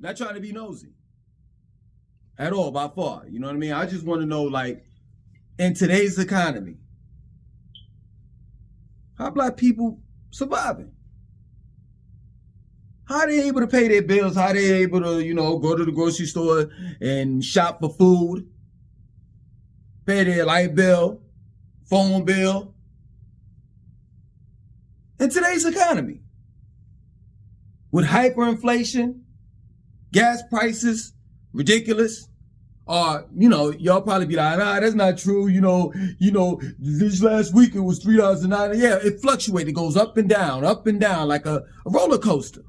Not trying to be nosy at all, by far. You know what I mean? I just want to know, like, in today's economy, how black people surviving? How are they able to pay their bills? How are they able to, go to the grocery store and shop for food, pay their light bill, phone bill? In today's economy, with hyperinflation, gas prices, ridiculous. Y'all probably be like, nah, that's not true. This last week it was $3.09. Yeah, it fluctuates. It goes up and down, like a roller coaster.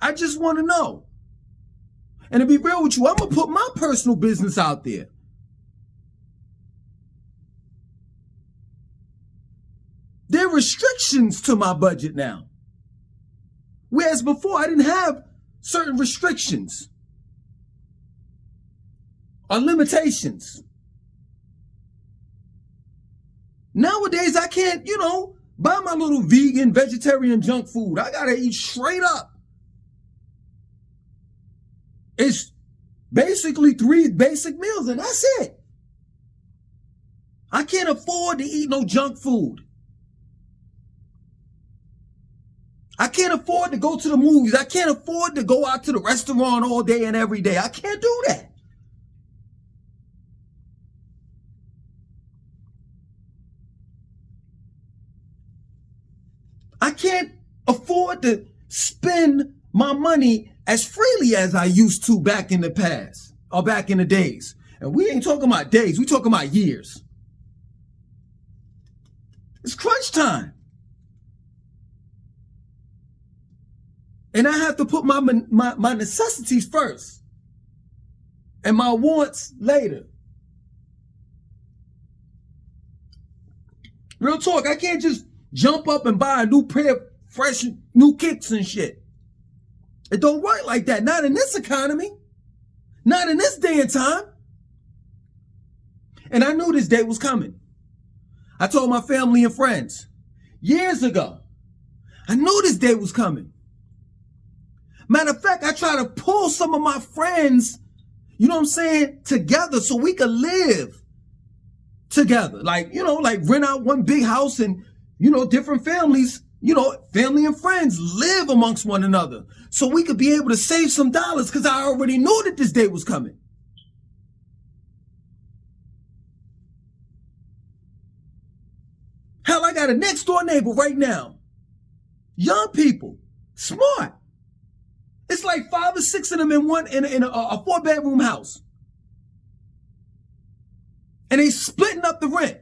I just want to know. And to be real with you, I'm going to put my personal business out there. There are restrictions to my budget now. Whereas before, I didn't have certain restrictions or limitations. Nowadays, I can't, buy my little vegan, vegetarian junk food. I got to eat straight up. It's basically 3 basic meals, and that's it. I can't afford to eat no junk food. I can't afford to go to the movies. I can't afford to go out to the restaurant all day and every day. I can't do that. I can't afford to spend my money as freely as I used to back in the past or back in the days. And we ain't talking about days. We talking about years. It's crunch time. And I have to put my necessities first and my wants later. Real talk, I can't just jump up and buy a new pair of fresh new kicks and shit. It don't work like that. Not in this economy. Not in this day and time. And I knew this day was coming. I told my family and friends years ago, I knew this day was coming. Matter of fact, I try to pull some of my friends, together so we could live together. Like rent out one big house and, different families, family and friends live amongst one another so we could be able to save some dollars because I already knew that this day was coming. Hell, I got a next door neighbor right now. Young people, smart. It's like 5 or 6 of them in a 4-bedroom house. And they splitting up the rent.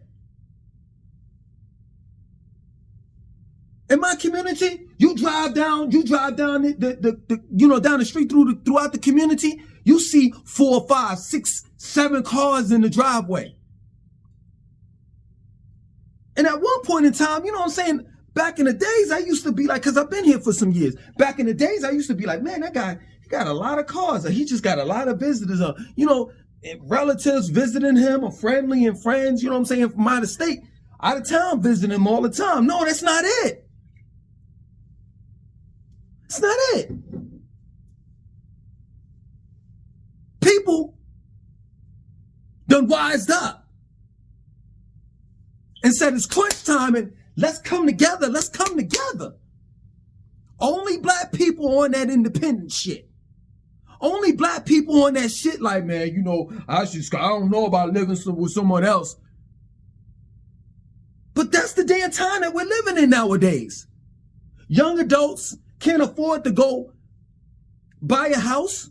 In my community, you drive down down the street throughout the community, you see 4, 5, 6, 7 cars in the driveway. And at one point in time, back in the days, I used to be like, because I've been here for some years. Back in the days, I used to be like, man, that guy, he got a lot of cars. Or he just got a lot of visitors. Or, relatives visiting him or family and friends, from out of state, out of town visiting him all the time. No, that's not it. It's not it. People done wised up and said it's crunch time and let's come together. Let's come together. Only black people on that independent shit. Only black people on that shit like, man, I don't know about living with someone else. But that's the damn time that we're living in nowadays. Young adults can't afford to go buy a house.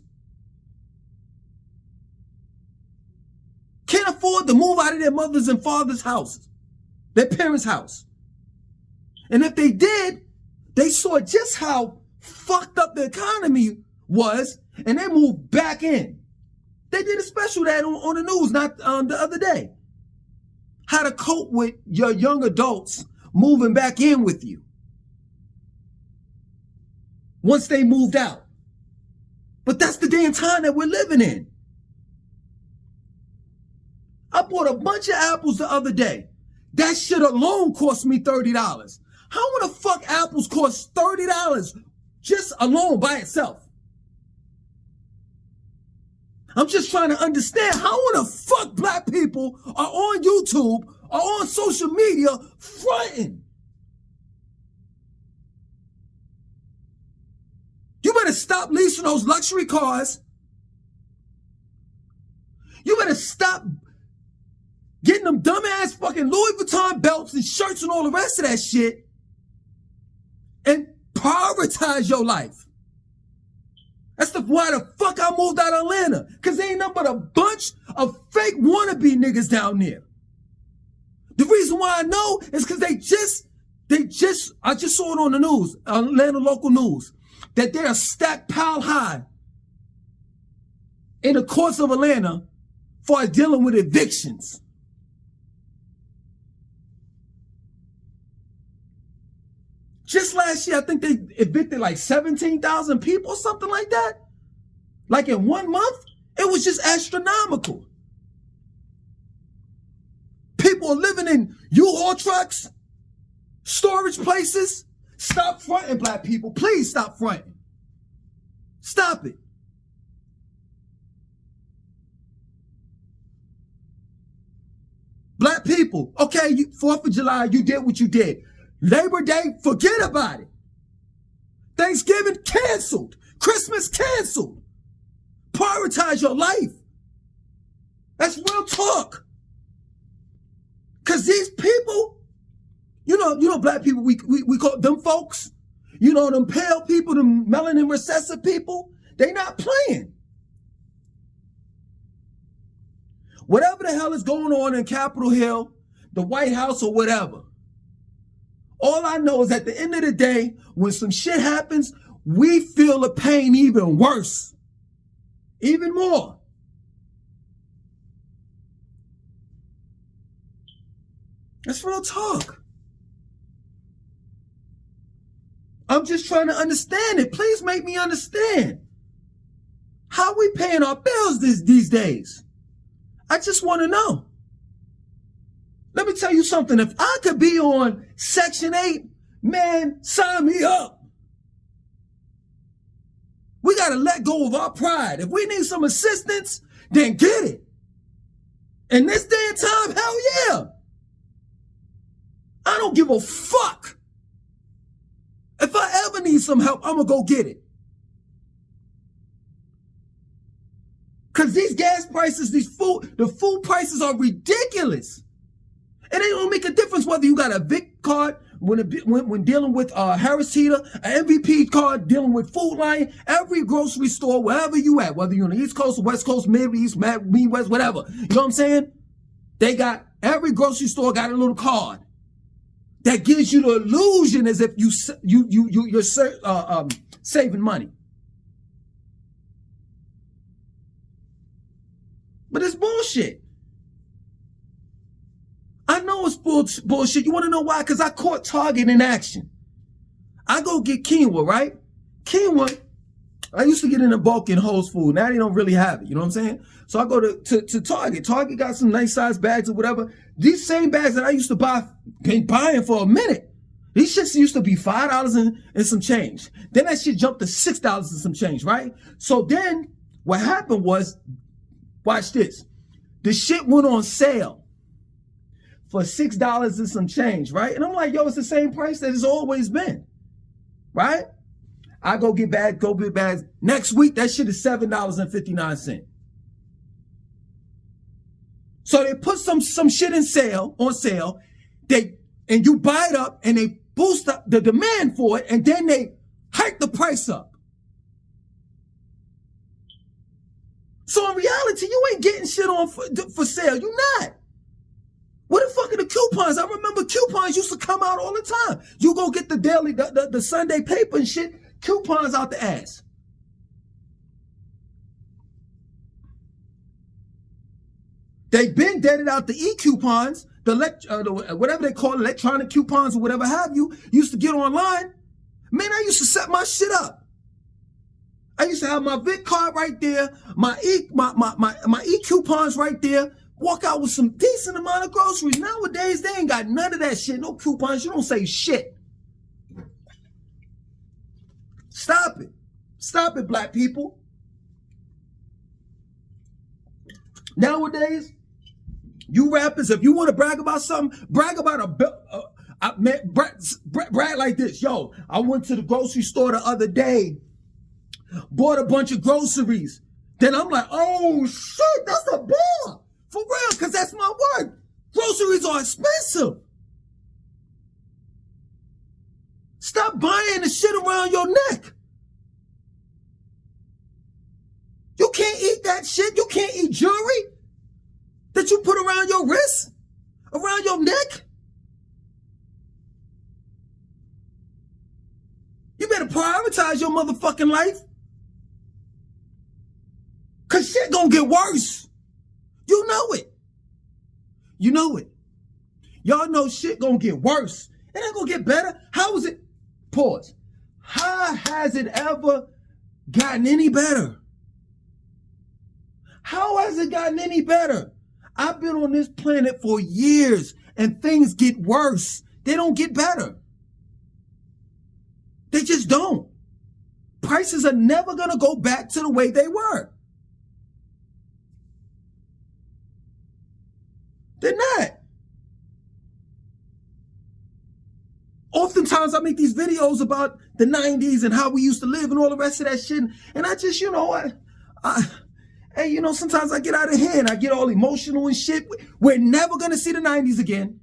Can't afford to move out of their mother's and father's house, their parents' house. And if they did, they saw just how fucked up the economy was, and they moved back in. They did a special that on the news not the other day. How to cope with your young adults moving back in with you once they moved out. But that's the damn time that we're living in. I bought a bunch of apples the other day. That shit alone cost me $30. How the fuck apples cost $30 just alone by itself. I'm just trying to understand how in the fuck black people are on YouTube or on social media fronting. You better stop leasing those luxury cars. You better stop getting them dumbass fucking Louis Vuitton belts and shirts and all the rest of that shit. And prioritize your life. That's why the fuck I moved out of Atlanta. Cause there ain't nothing but a bunch of fake wannabe niggas down there. The reason why I know is cause I just saw it on the news, Atlanta local news, that they are stacked pile high in the courts of Atlanta for dealing with evictions. Just last year, I think they evicted like 17,000 people or something like that. Like in 1 month, it was just astronomical. People are living in U-Haul trucks, storage places. Stop fronting, black people. Please stop fronting. Stop it. Black people, okay, 4th of July, you did what you did. Labor Day, forget about it. Thanksgiving, canceled. Christmas, canceled. Prioritize your life. That's real talk. Because these people, you know, black people, we call them folks, you know, them pale people, them melanin recessive people, they not playing. Whatever the hell is going on in Capitol Hill, the White House or whatever, all I know is at the end of the day, when some shit happens, we feel the pain even worse. Even more. That's real talk. I'm just trying to understand it. Please make me understand. How we paying our bills these days? I just want to know. Let me tell you something. If I could be on Section 8, man, sign me up. We got to let go of our pride. If we need some assistance, then get it. In this day and time, hell yeah. I don't give a fuck. If I ever need some help, I'm going to go get it. Because these gas prices, the food prices are ridiculous. And it don't make a difference whether you got a VIC card when dealing with Harris Teeter, an MVP card dealing with Food Lion, every grocery store, wherever you at, whether you're on the East Coast, West Coast, Midwest, whatever. You know what I'm saying? They got, every grocery store got a little card that gives you the illusion as if you're saving money. But it's bullshit. I know it's bullshit. You want to know why? Because I caught Target in action. I go get quinoa, right? Quinoa, I used to get in a bulk in Whole Foods. Now they don't really have it. You know what I'm saying? So I go to Target. Target got some nice size bags or whatever. These same bags that I used to buy, been buying for a minute. These shits used to be $5 and some change. Then that shit jumped to $6 and some change, right? So then what happened was, watch this. The shit went on sale for $6 and some change, right? And I'm like, yo, it's the same price that it's always been, right? I go get bags. Next week, that shit is $7.59. So they put some shit on sale, and you buy it up and they boost up the demand for it, and then they hike the price up. So in reality, you ain't getting shit on for sale. You not. What the fuck are the coupons? I remember coupons used to come out all the time. You go get the daily, the Sunday paper and shit, coupons out the ass. They've been deaded out the e-coupons, the whatever they call it, electronic coupons or whatever have you, used to get online. Man, I used to set my shit up. I used to have my VIC card right there, my e-coupons right there, walk out with some decent amount of groceries. Nowadays, they ain't got none of that shit. No coupons. You don't say shit. Stop Stop it, black people. Nowadays, you rappers, if you want to brag about something, brag about brag like this. Yo, I went to the grocery store the other day, bought a bunch of groceries. Then I'm like, oh shit, that's a bar. For real, because that's my word. Groceries are expensive. Stop buying the shit around your neck. You can't eat that shit. You can't eat jewelry that you put around your wrist, around your neck. You better prioritize your motherfucking life. Cause shit gonna get worse. You know it. You know it. Y'all know shit gonna get worse. It ain't gonna get better. How is it? Pause. How has it ever gotten any better? How has it gotten any better? I've been on this planet for years and things get worse. They don't get better. They just don't. Prices are never gonna go back to the way they were. They're not. Oftentimes I make these videos about the 90s and how we used to live and all the rest of that shit. And I just, hey, sometimes I get out of hand. I get all emotional and shit. We're never going to see the 90s again.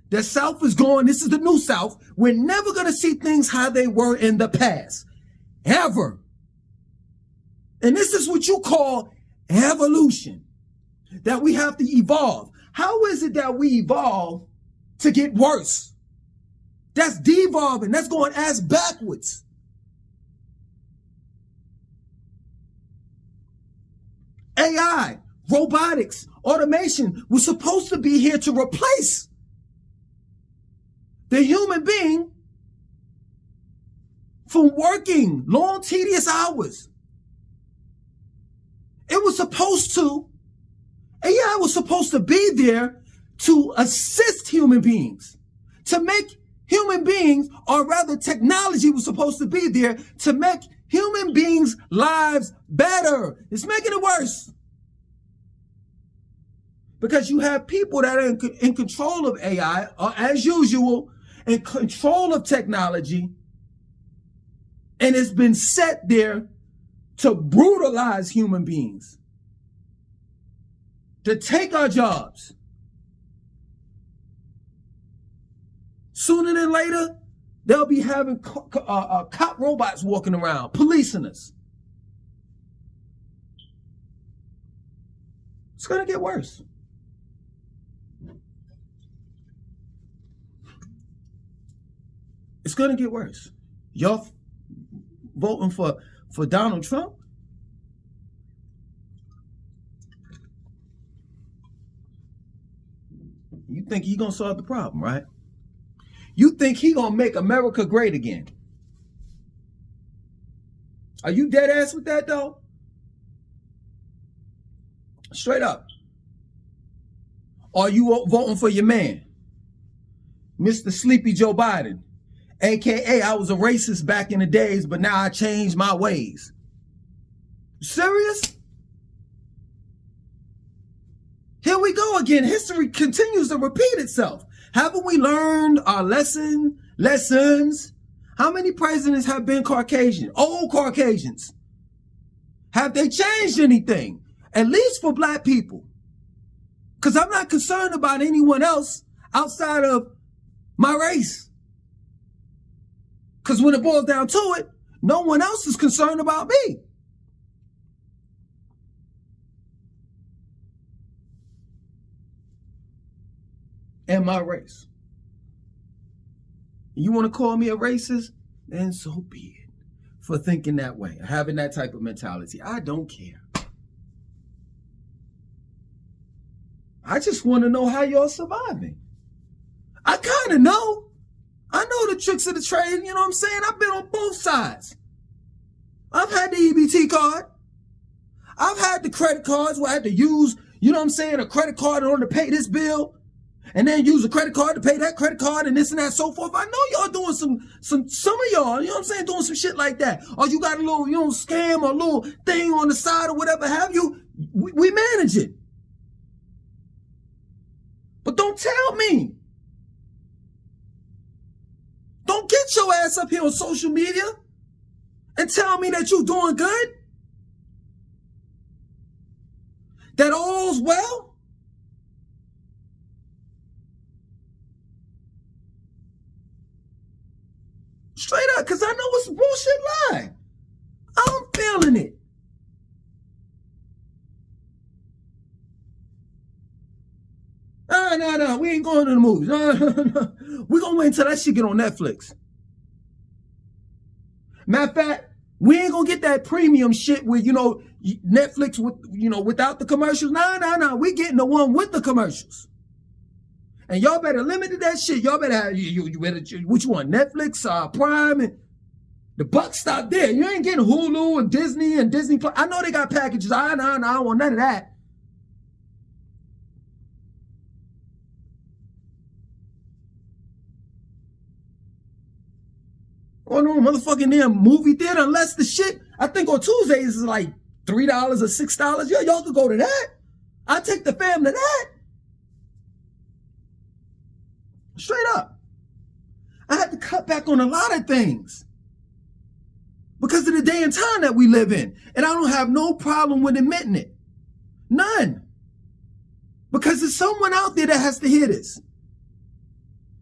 The South is gone. This is the new South. We're never going to see things how they were in the past. Ever. And this is what you call evolution. That we have to evolve. How is it that we evolve to get worse? That's devolving. That's going ass backwards. AI, robotics, automation was supposed to be here to replace the human being from working long, tedious hours. AI was supposed to be there to assist human beings, to make human beings, or rather technology was supposed to be there to make human beings' lives better. It's making it worse. Because you have people that are in control of AI, or as usual, in control of technology, and it's been set there to brutalize human beings, to take our jobs. Sooner than later, they'll be having cop robots walking around, policing us. It's going to get worse. It's going to get worse. Y'all voting for Donald Trump? You think he's going to solve the problem, right? You think he's going to make America great again? Are you dead ass with that, though? Straight up. Are you voting for your man, Mr. Sleepy Joe Biden? AKA, I was a racist back in the days, but now I changed my ways. Serious? Here we go again. History continues to repeat itself. Haven't we learned our lessons? How many presidents have been Caucasian? Old Caucasians. Have they changed anything? At least for black people. Because I'm not concerned about anyone else outside of my race. Because when it boils down to it, no one else is concerned about me. And my race. You want to call me a racist? Then so be it. For thinking that way, having that type of mentality. I don't care. I just want to know how y'all surviving. I kind of know. I know the tricks of the trade, you know what I'm saying? I've been on both sides. I've had the EBT card. I've had the credit cards where I had to use, you know what I'm saying, a credit card in order to pay this bill. And then use a credit card to pay that credit card and this and that, so forth. I know y'all doing some of y'all, you know what I'm saying, doing some shit like that. Or you got a little, scam or a little thing on the side or whatever have you. We manage it. But don't tell me. Don't get your ass up here on social media and tell me that you doing good. That all's well. Straight up, because I know it's a bullshit lie. I'm feeling it. No, we ain't going to the movies. No. We're going to wait until that shit get on Netflix. Matter of fact, we ain't going to get that premium shit with, Netflix with, without the commercials. No. We getting the one with the commercials. And y'all better limit to that shit. Y'all better have, you better, which one? Netflix, Prime, and the buck stop there. You ain't getting Hulu and Disney Plus. I know they got packages. I don't want none of that. Or no motherfucking damn movie theater, unless the shit, I think on Tuesdays is like $3 or $6. Y'all could go to that. I'll take the fam to that. Straight up. I had to cut back on a lot of things because of the day and time that we live in. And I don't have no problem with admitting it. None. Because there's someone out there that has to hear this.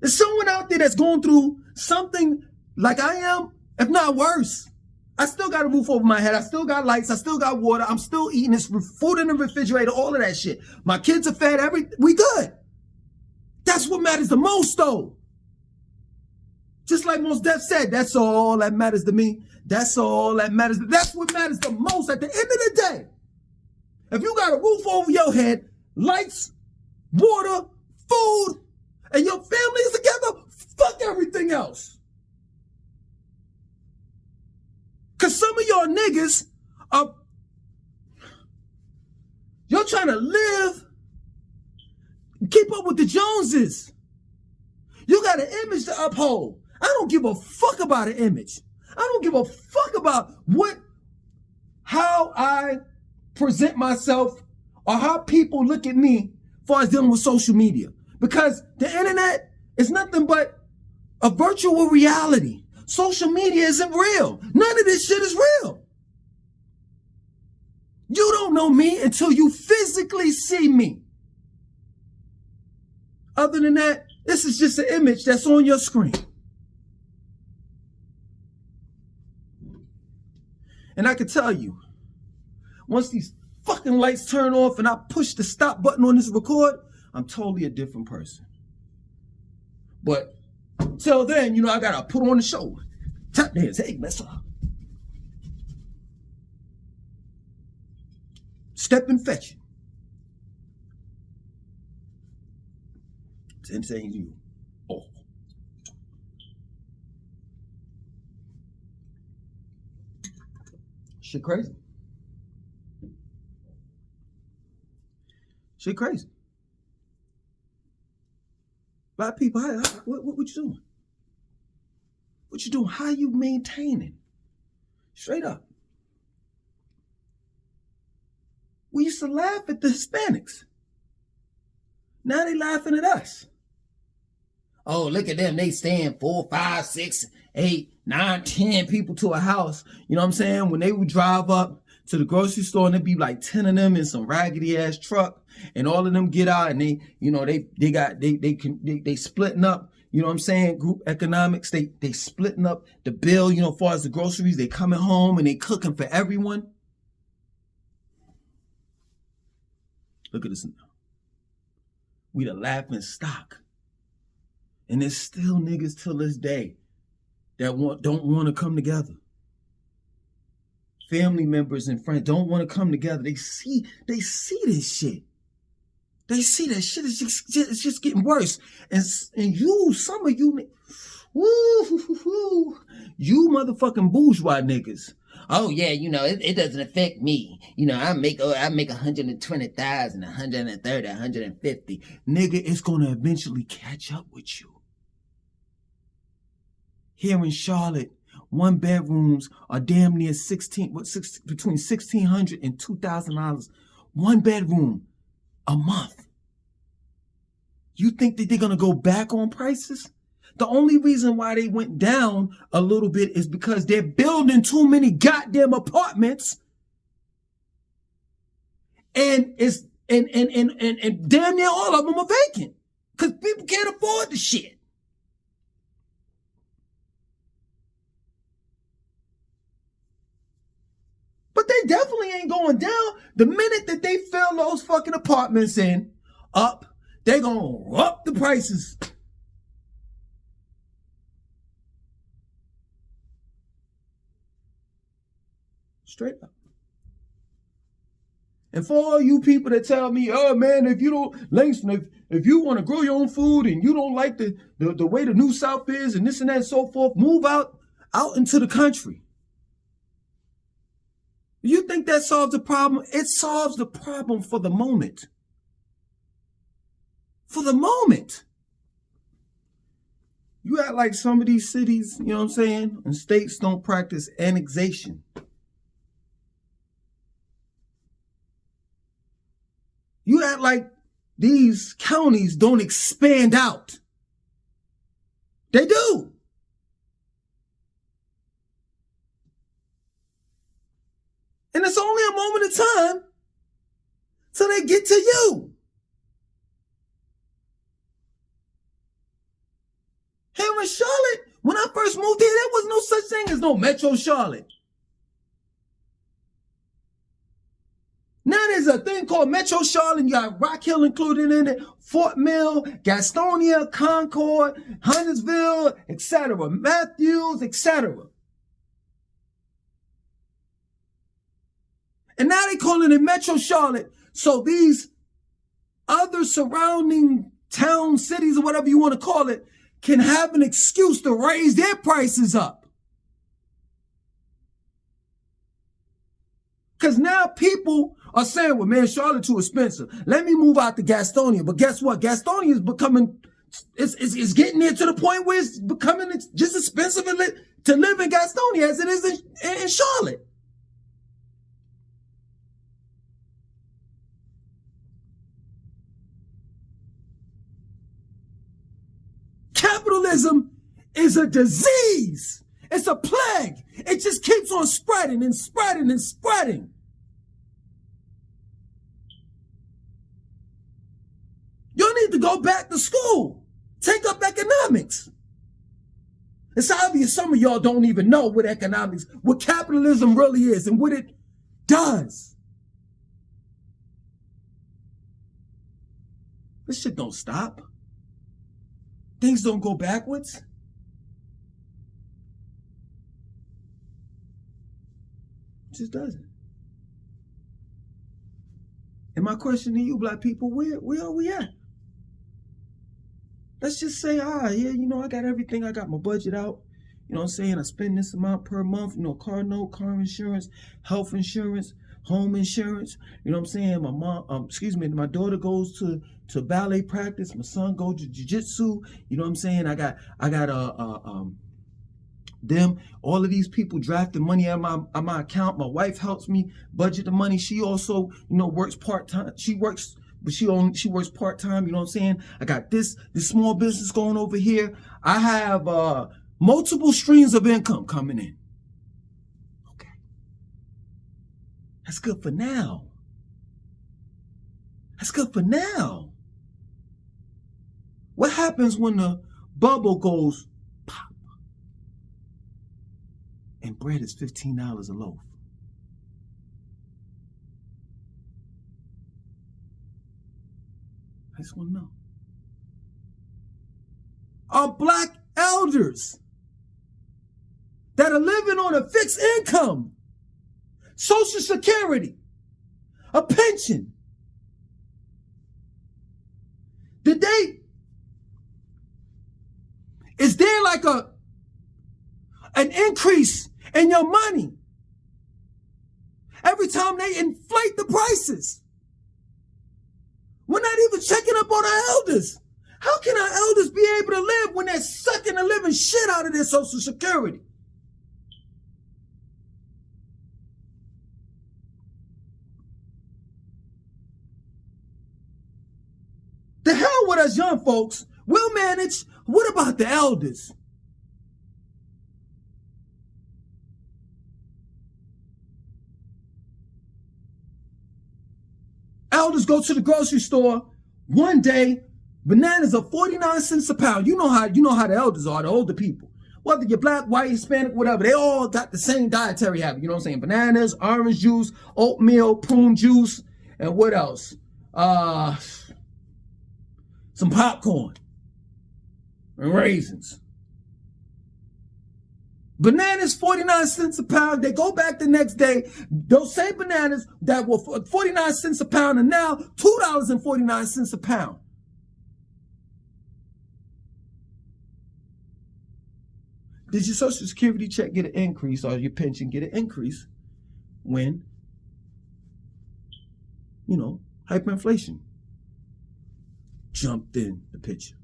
There's someone out there that's going through something like I am, if not worse. I still got a roof over my head. I still got lights. I still got water. I'm still eating this food in the refrigerator, all of that shit. My kids are fed. We good. That's what matters the most, though. Just like Mos Def said, that's all that matters to me. That's all that matters. That's what matters the most at the end of the day. If you got a roof over your head, lights, water, food, and your family is together, fuck everything else. Because some of y'all niggas are, you're trying to live, keep up with the Joneses. You got an image to uphold. I don't give a fuck about an image. I don't give a fuck about how I present myself or how people look at me as far as dealing with social media. Because the internet is nothing but a virtual reality. Social media isn't real. None of this shit is real. You don't know me until you physically see me. Other than that, this is just an image that's on your screen. And I can tell you, once these fucking lights turn off and I push the stop button on this record, I'm totally a different person. But till then, I gotta put on the show. Tap dance, hey, mess up. Step and fetch it. It's insane you. Oh. Shit crazy. Shit crazy. A lot of people, what you doing? What you doing? How you maintaining? Straight up. We used to laugh at the Hispanics. Now they laughing at us. Oh, look at them. They stand 4, 5, 6, 8, 9, 10 people to a house. You know what I'm saying? When they would drive up to the grocery store and there'd be like 10 of them in some raggedy ass truck, and all of them get out and they splitting up. You know what I'm saying? Group economics. They splitting up the bill. As far as the groceries, they coming home and they cooking for everyone. Look at this now. We the laughing stock. And there's still niggas till this day that don't want to come together. Family members and friends don't want to come together. They see this shit. They see that shit. It's just getting worse. And some of you, you motherfucking bourgeois niggas oh yeah, it doesn't affect me. I make 120,000, 130, 150. Nigga, it's gonna eventually catch up with you. Here in Charlotte, 1-bedrooms are damn near between $1,600 and $2,000. 1 bedroom a month. You think that they're gonna go back on prices? The only reason why they went down a little bit is because they're building too many goddamn apartments, and damn near all of them are vacant because people can't afford the shit. But they definitely ain't going down. The minute that they fill those fucking apartments up, they gonna up the prices. Straight up. And for all you people that tell me, oh man, if you don't, Langston, if you want to grow your own food and you don't like the way the New South is and this and that and so forth, move out into the country. You think that solves the problem? It solves the problem for the moment. For the moment. You act like some of these cities, you know what I'm saying, and states don't practice annexation. You act like these counties don't expand out. They do. And it's only a moment of time till they get to you. Here in Charlotte, when I first moved here, there was no such thing as no Metro Charlotte. Now there's a thing called Metro Charlotte. You got Rock Hill included in it, Fort Mill, Gastonia, Concord, Huntersville, etc., Matthews, etc. And now they calling it Metro Charlotte. So these other surrounding towns, cities, or whatever you want to call it, can have an excuse to raise their prices up. Because now people are saying, well, man, Charlotte too expensive. Let me move out to Gastonia. But guess what? Gastonia is becoming, it's getting there to the point where it's becoming just expensive to live in Gastonia as it is in Charlotte. Capitalism is a disease. It's a plague. It just keeps on spreading and spreading and spreading. You need to go back to school. Take up economics. It's obvious some of y'all don't even know what capitalism really is and what it does. This shit don't stop. Things don't go backwards. It just doesn't. And my question to you, black people, where are we at? Let's just say, yeah, I got everything. I got my budget out. You know what I'm saying? I spend this amount per month, car note, car insurance, health insurance, home insurance. You know what I'm saying? My daughter goes to ballet practice. My son goes to jiu-jitsu. You know what I'm saying? I got all of these people drafting money out of my account. My wife helps me budget the money. She also, works part-time. She works part-time. You know what I'm saying? I got this small business going over here. I have multiple streams of income coming in. Okay. That's good for now. That's good for now. What happens when the bubble goes pop and bread is $15 a loaf? I just want to know. Are black elders that are living on a fixed income, Social Security, a pension, is there like an increase in your money every time they inflate the prices. We're not even checking up on our elders. How can our elders be able to live when they're sucking the living shit out of their Social Security? The hell with us young folks. We'll manage. What about the elders? Elders go to the grocery store one day, bananas are 49 cents a pound. You know how the elders are, the older people. Whether you're black, white, Hispanic, whatever, they all got the same dietary habit. You know what I'm saying? Bananas, orange juice, oatmeal, prune juice, and what else? Some popcorn and raisins. Bananas, 49 cents a pound. They go back the next day. Those same bananas that were 49 cents a pound are now $2.49 a pound. Did your Social Security check get an increase or your pension get an increase when, hyperinflation jumped in the picture?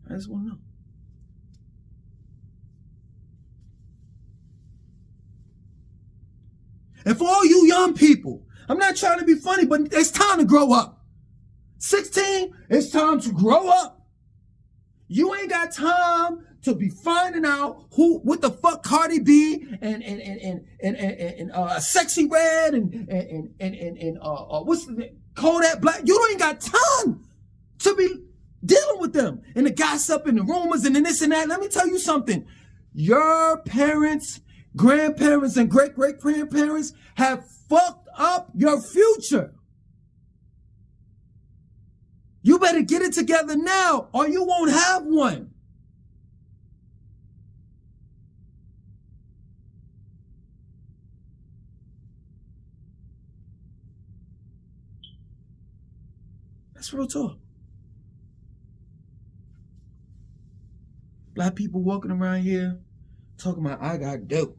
I just want to know. And for all you young people, I'm not trying to be funny, but it's time to grow up. 16, it's time to grow up. You ain't got time to be finding out what the fuck Cardi B and Sexy Red and what's the Kodak Black. You ain't got time to be dealing with them and the gossip and the rumors and the this and that. Let me tell you something. Your parents, grandparents, and great-great-grandparents have fucked up your future. You better get it together now or you won't have one. That's real talk. Black people walking around here talking about I got dope.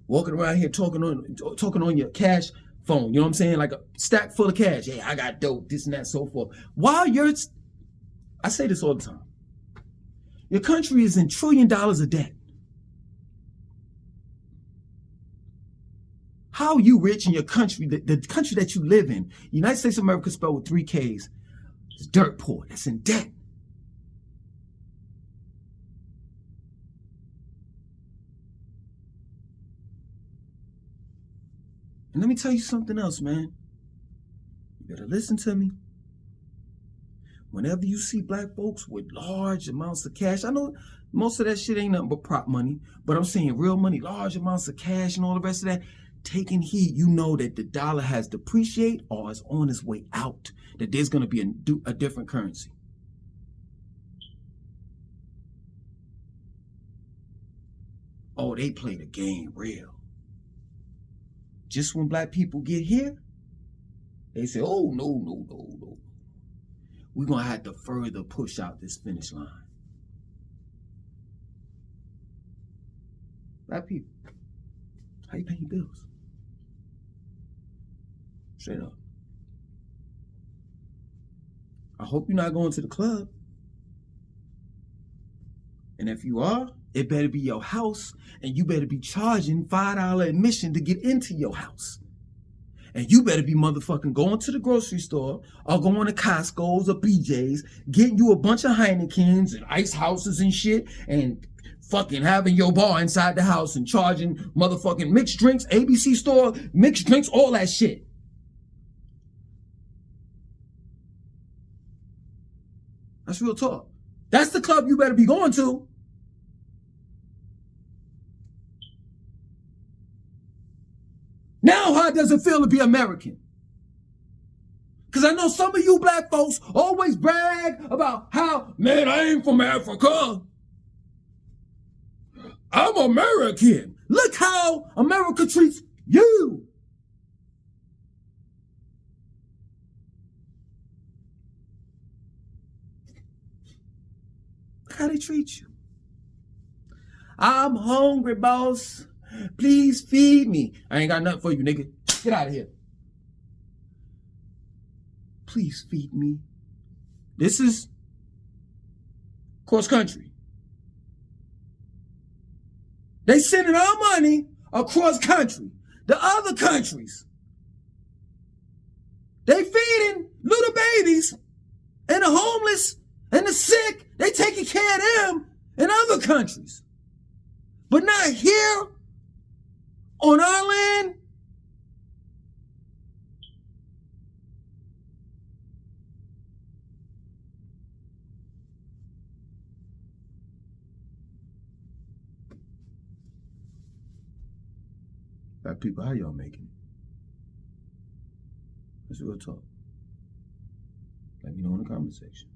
Walking around here talking on your cash phone, you know what I'm saying? Like a stack full of cash. Hey, I got dope, this and that, so forth. While I say this all the time. Your country is in $1 trillion of debt. How are you rich in your country, the country that you live in? United States of America spelled with 3 Ks. It's dirt poor. That's in debt. And let me tell you something else, man. You better listen to me. Whenever you see black folks with large amounts of cash, I know most of that shit ain't nothing but prop money, but I'm saying real money, large amounts of cash and all the rest of that, taking heed, you know that the dollar has depreciated or is on its way out, that there's going to be a different currency. Oh, they play the game real. Just when black people get here, they say, oh, no. We're going to have to further push out this finish line. Black people, how you pay your bills? Straight up. I hope you're not going to the club. And if you are, it better be your house, and you better be charging $5 admission to get into your house. And you better be motherfucking going to the grocery store or going to Costco's or BJ's, getting you a bunch of Heinekens and ice houses and shit, and fucking having your bar inside the house and charging motherfucking mixed drinks, ABC store, mixed drinks, all that shit. That's real talk. That's the club you better be going to. Now, how does it feel to be American? Because I know some of you black folks always brag about how, man, I ain't from Africa. I'm American. Look how America treats you. Look how they treat you. I'm hungry, boss. Please feed me. I ain't got nothing for you, nigga. Get out of here. Please feed me. This is cross country. They sending our money across country. The other countries, they feeding little babies and the homeless and the sick. They taking care of them in other countries. But not here on our land. Black people, how y'all making it? Let's real talk. Let me know in the comment section.